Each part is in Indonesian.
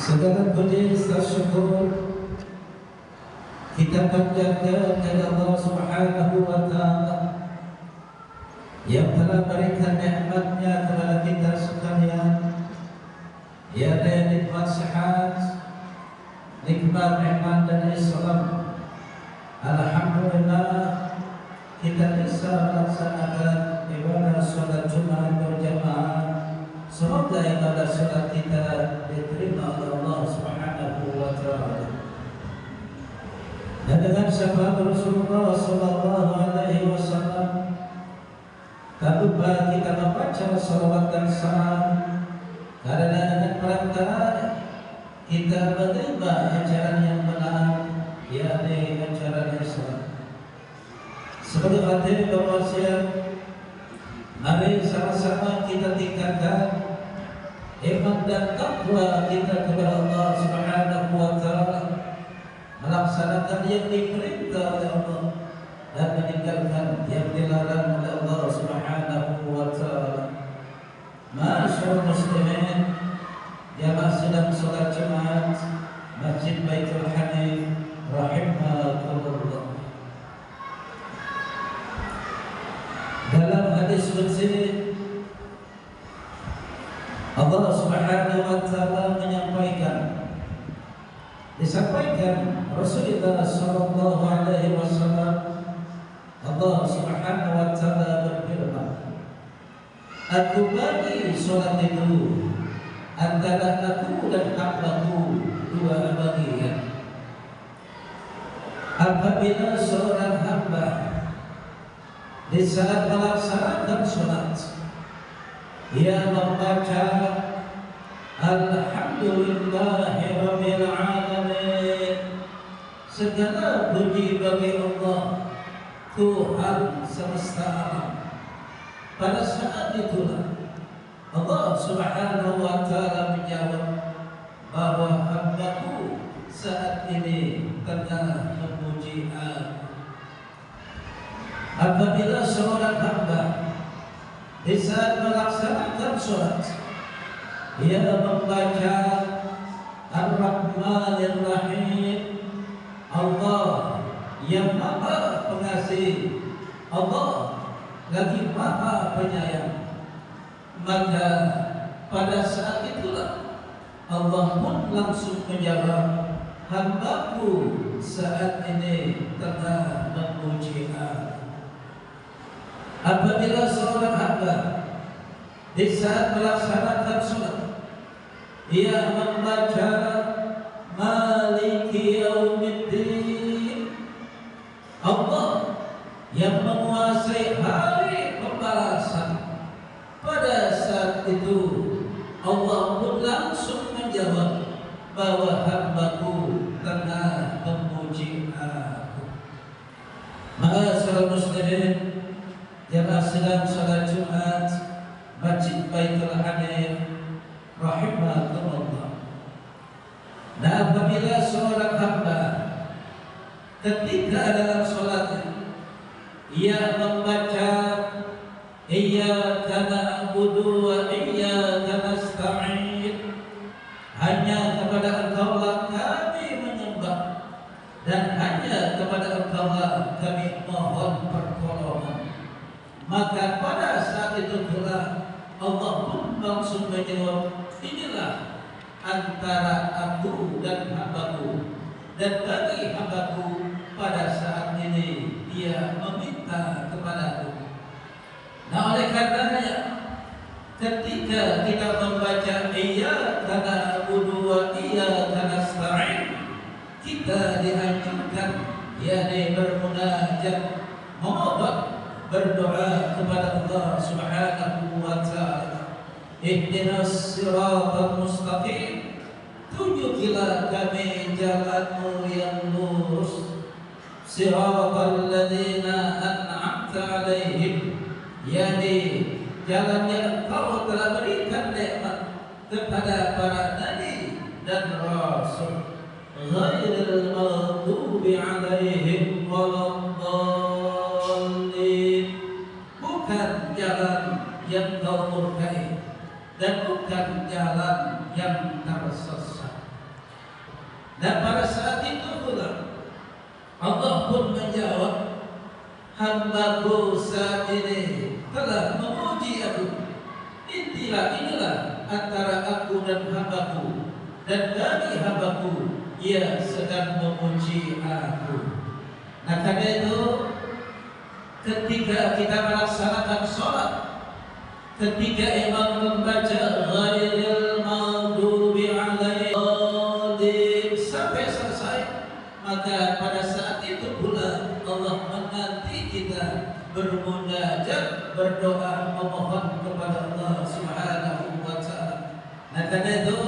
Segala puji serta syukur kita panjatkan kepada Allah Subhanahu wa Ta'ala yang telah berikan nikmat-Nya kepada kita sekalian, yaitu nikmat sehat, nikmat iman dan Islam. Alhamdulillah kita bisa melaksanakan ibadah salat Jumat berjamaah. Semoga ibadah salat kita diterima oleh Allah Subhanahu wa Ta'ala. Dan dengan syafaat Rasulullah sallallahu alaihi wasallam, tak lupa kita membaca salawat dan salam, karena dengan perantara kita menerima ajaran yang benar, yakni ajaran Islam. Sebagai khatib berwasiat, mari sama-sama kita tingkatkan iman dan takwa kita kepada Allah Subhanahu wa Ta'ala, melaksanakan yang diperintah oleh Allah dan meninggalkan yang dilarang oleh Allah Subhanahu wa Ta'ala. Masyaallah muslimin, jamaah sedang salat Jumat Masjid Baitul Hanif rahimakumullah. Dalam hadis qudsi Allah Subhanahu wa Ta'ala disampaikan Rasulullah sallallahu alaihi wasallam, Allah Subhanahu wa Ta'ala berfirman, aku bagi solat itu antara aku dan hambaku dua bagian. Apabila seorang hamba di saat melaksanakan solat ia membaca Alhamdulillahi Rabbil Alamin, segala puji bagi Allah Tuhan semesta alam, pada saat itulah Allah Subhanahu wa Ta'ala menjawab bahwa hambaku saat ini tengah memuji Aku. Apabila seorang hamba di saat melaksanakan sholat ia membaca Ar-Rahmanir Rahim, Allah yang Maha Pengasih, Allah lagi Maha Penyayang, maka pada saat itulah Allah pun langsung menjawab, hambaku saat ini tengah memuji Aku. Apabila seorang hamba di saat melaksanakan sholat ia membaca Maliki Yaumiddin, Allah yang menguasai hari pembalasan, pada saat itu Allah pun langsung menjawab bahwa hambaku tengah memuji Aku. Ma'asyiral muslimin, jamaah sedang salat Jumat Masjid Baitul Hanif rahimakumullah. Nah, apabila seorang hamba ketika dalam salatnya ia membaca Iyyaka na'budu wa iyyaka nasta'in, hanya kepada Engkaulah kami menyembah dan hanya kepada Engkaulah kami mohon pertolongan, maka pada saat itu pula Allah pun langsung menjawab, inilah antara aku dan hambaku, dan bagi hambaku pada saat ini dia meminta kepadaku. Nah, oleh karenanya ketika kita membaca Iyyaka na'budu wa iyyaka nasta'in, kita dianjurkan yakni bermunajat, memohon, berdoa kepada Allah Subhanahu wa Ta'ala. Ihdinas siratal mustaqim, tunjukilah kami jalanmu yang lurus. Siratal ladzina an'amta alaihim, yakni jalan yang Engkau telah berikan nikmat kepada para nabi dan rasul. Ghairil maghdubi alaihim waladdallin, bukan jalan yang Kau murkai dan bukan jalan yang tersesat. Dan pada saat itu pula Allah pun menjawab, hambaku saat ini telah memuji aku. Inilah antara aku dan hambaku, dan dari hambaku ia sedang memuji aku. Nah, karena itu ketika kita melaksanakan sholat, ketika imam membaca ghairil maghdubi alaihim sampai selesai, maka pada saat itu pula Allah menanti kita bermunajat, berdoa, memohon kepada Allah Subhanahu wa Ta'ala. Nah, karena itu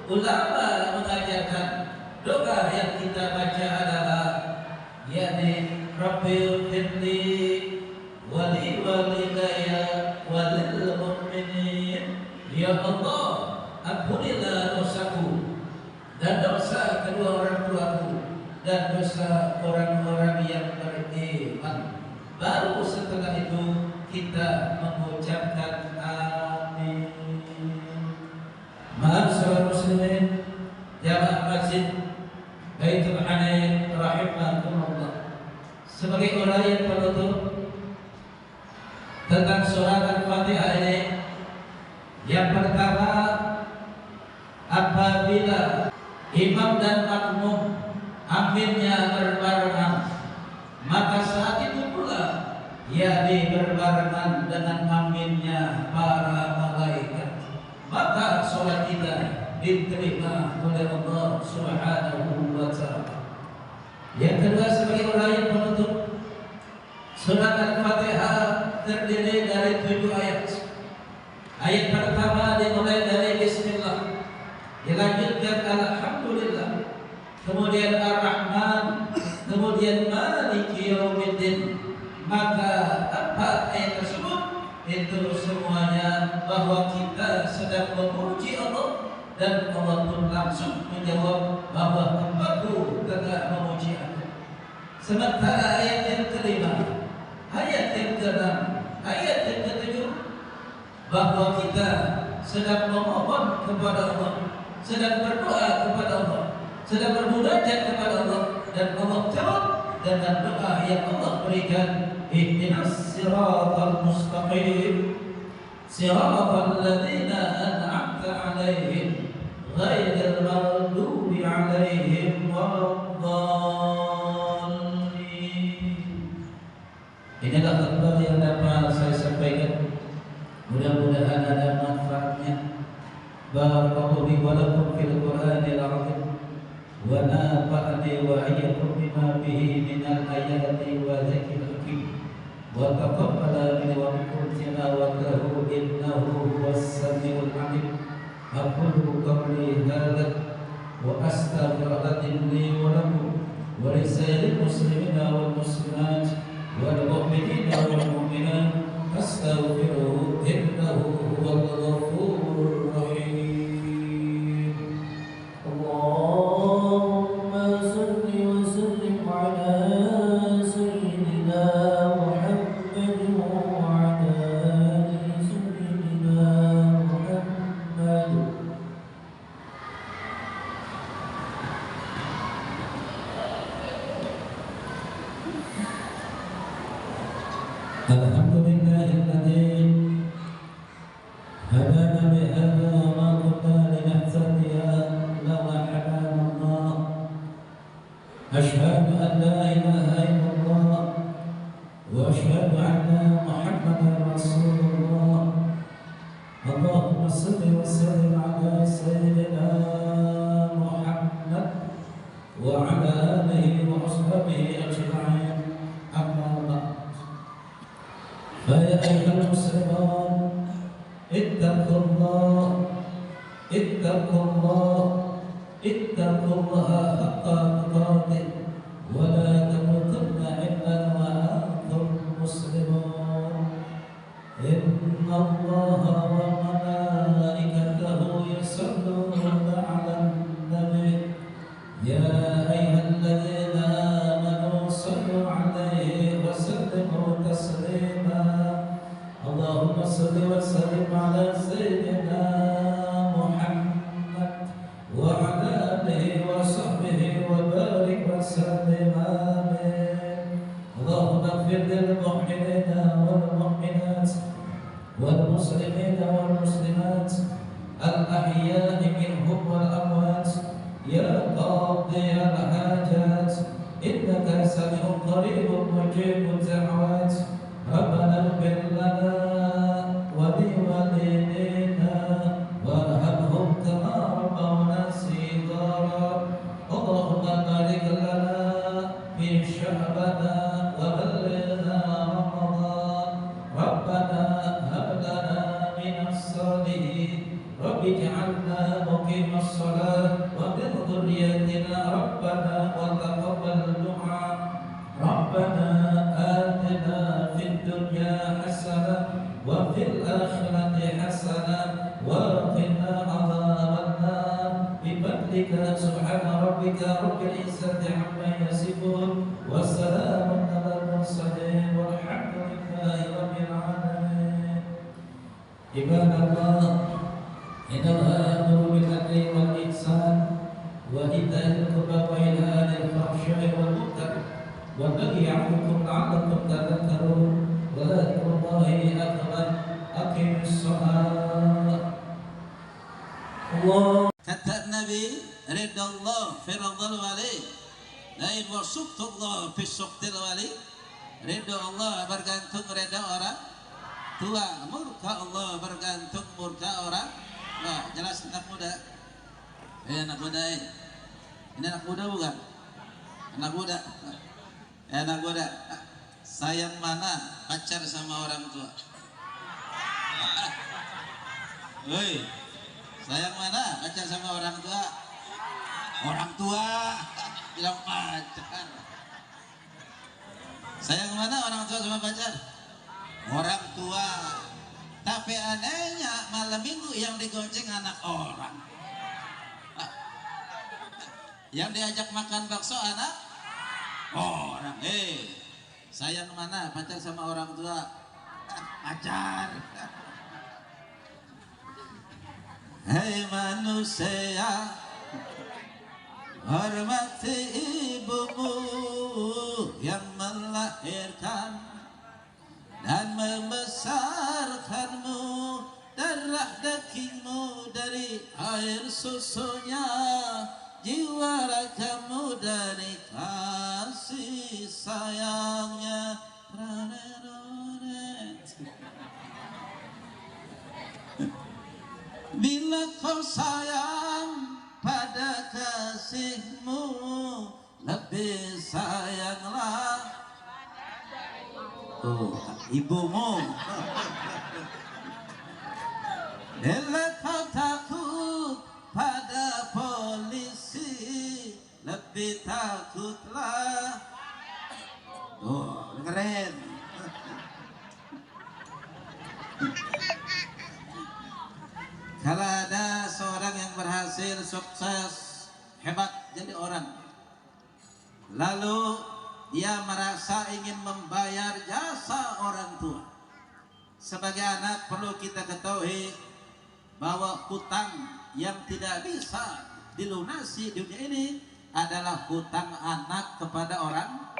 ulama mengajarkan doa yang kita baca adalah yakni Rabbil firli wali walidayya walil mu'minin. Ya Allah, ampunilah dosaku dan dosa kedua orang tuaku dan dosa orang-orang yang beriman. Baru setelah itu kita mengucapkan amin. Ma'asyiral muslimin, jamaah masjid Baitul Hanain rahimakumullah. Sebagai orang yang penutup tentang surat Al-Fatihah ini, yang pertama, apabila imam dan makmum aminnya berbarengan, maka saat itu pula yakni berbarengan dengan aminnya para malaikat, maka sholat kita diterima oleh Allah Subhanahu wa Ta'ala. Yang kedua, sebagai orang yang penutup, surat Al-Fatihah terdiri dari 7 ayat. Ayat pertama dimulai dari Bismillah, dilanjutkan Alhamdulillah, kemudian Ar-Rahman, kemudian Maliki Yaumiddin. Maka 4 ayat tersebut itu semuanya bahwa kita sedang memuji Allah, dan Allah pun langsung menjawab bahwa hambaku telah memuji aku. Sementara ayat yang kelima, ayat yang keenam, ayat yang ketujuh, bahwa kita sedang memohon kepada Allah, sedang berdoa kepada Allah, sedang bermunajat kepada Allah, dan Allah jawab dengan doa yang Allah berikan, ihdinas siratal mustaqim siratal ladzina an'amta 'alaihim ghairil maghdubi 'alaihim waladdallin. Inilah khutbah yang dapat saya sampaikan. Mudah-mudahan ada manfaatnya. Barakallahu li wa lakum fil Qur'anil 'azim wa nafa'ani wa iyyakum bima bihi minal ayati wa dzikril hakim. Wa taqabbala minni wa minkum tilawatahu innahu huwas samiul 'alim. Aqulu qawli hadza wa astaghfirullaha li wa lakum wa lisa'iril muslimina wal muslimat wal mu'minina wal mu'minat astaghfiruhu innahu huwal ghafurur rahim. Allahumma salli wa sallim ala sayyidina Muhammad wa ala ali sayyidina Muhammad. Alhamdulillahilladzi hadana li hadza wa ma kunna linahtadiya lawla an hadana Allah. Asyhadu an la ilaha illallah wa asyhadu anna Muhammadan Rasulullah. Allahumma salli wa sallim ala sayyidina Muhammad wa ala alihi wa ashabihi ajma'in. Amma ba'd. فيا أيها المسلمون اتقوا الله اتقوا الله اتقوا الله حق تقاته ولا تموتن إلا وأنتم مسلمون. إن الله وملائكته يصلون على النبي يا أيها الذين آمنوا صلوا عليه وسلموا تسليما. اللهم صل وسلم على سيدنا محمد وعلى آله وصحبه والمؤمنات والمسلمين والمسلمات الأحياء منهم والأموات يا قاضي الحاجات إنك سميع قريب مجيب الدعوات ربنا اغفر لنا ولوالدينا وارحمهم كما ربونا صغارا اللهم بارك لنا في شعبنا وبلغنا رمضان ربنا هب لنا من الصالحين رب اجعلنا مقيم الصلاة ومن ذريتنا ربنا وتقبل الدعاء ربنا آتنا في الدنيا حسنة وفي الآخرة حسنة وقنا عذاب النار بفضلك سبحان ربك رب العزة عما يصفون وسلام على المرسلين والحمد لله رب العالمين. عباد الله إن الله يأمر بالعدل والإحسان وإيتاء القربى وينهى عن الفحشاء والمنكر والبغي يعظكم لعلكم تذكرون ولذكر الله أكبر أقم الصلاة. Allah kata Nabi ridha Allah fi ridhal wali lain wa suqtullah fi suqtil wali. Ridha Allah bergantung ridha orang tua, murka Allah bergantung murka orang. Wah, jelas anak muda. Anak muda ini anak muda bukan? Anak muda. Anak muda. Sayang mana pacar sama orang tua? Woi, sayang mana pacar sama orang tua? Orang tua bilang pacar. Sayang mana orang tua sama pacar? Orang tua. Tapi anehnya malam minggu yang digonceng anak orang, yang diajak makan bakso anak orang. Sayang mana pacar sama orang tua? Pacar. Hei manusia, hormati ibumu yang melahirkan dan membesarkanmu, darah dagingmu dari air susunya, jiwa ragamu dari kasih sayangnya. Bila kau sayang pada kasihmu, lebih sayanglah ibumu. Bila kau takut pada polisi, lebih takutlah. Keren. Kalau ada seorang yang berhasil, sukses, hebat jadi orang, lalu dia merasa ingin membayar jasa orang tua. Sebagai anak perlu kita ketahui bahwa hutang yang tidak bisa dilunasi di dunia ini adalah hutang anak kepada orang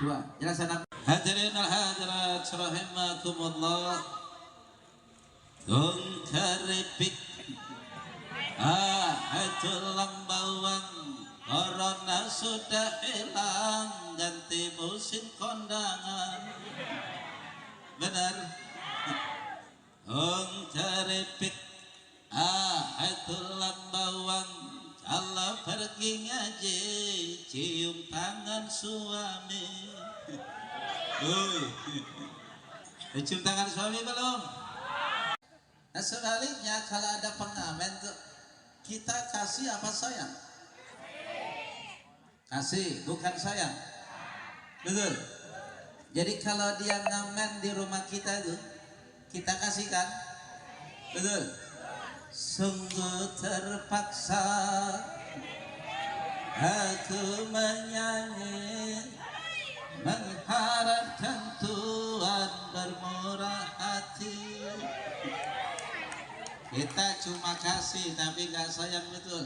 tua. Jelas anak. Hadirin al-hadirat rahimakumullah. Tung keripik tulang bawang, corona sudah hilang, ganti musim kondangan. Benar. Tung keripik tulang bawang, kalau pergi ngaji cium tangan suami. Cium tangan suami belum? Nah sebaliknya kalau ada pengamen tuh, kita kasih apa sayang? Kasih, bukan sayang. Betul. Jadi kalau dia ngamen di rumah kita itu, kita kasihkan. Betul. Sungguh terpaksa aku menyanyi, mengharapkan Tuhan bermurah hati. Kita cuma kasih tapi nggak sayang, betul.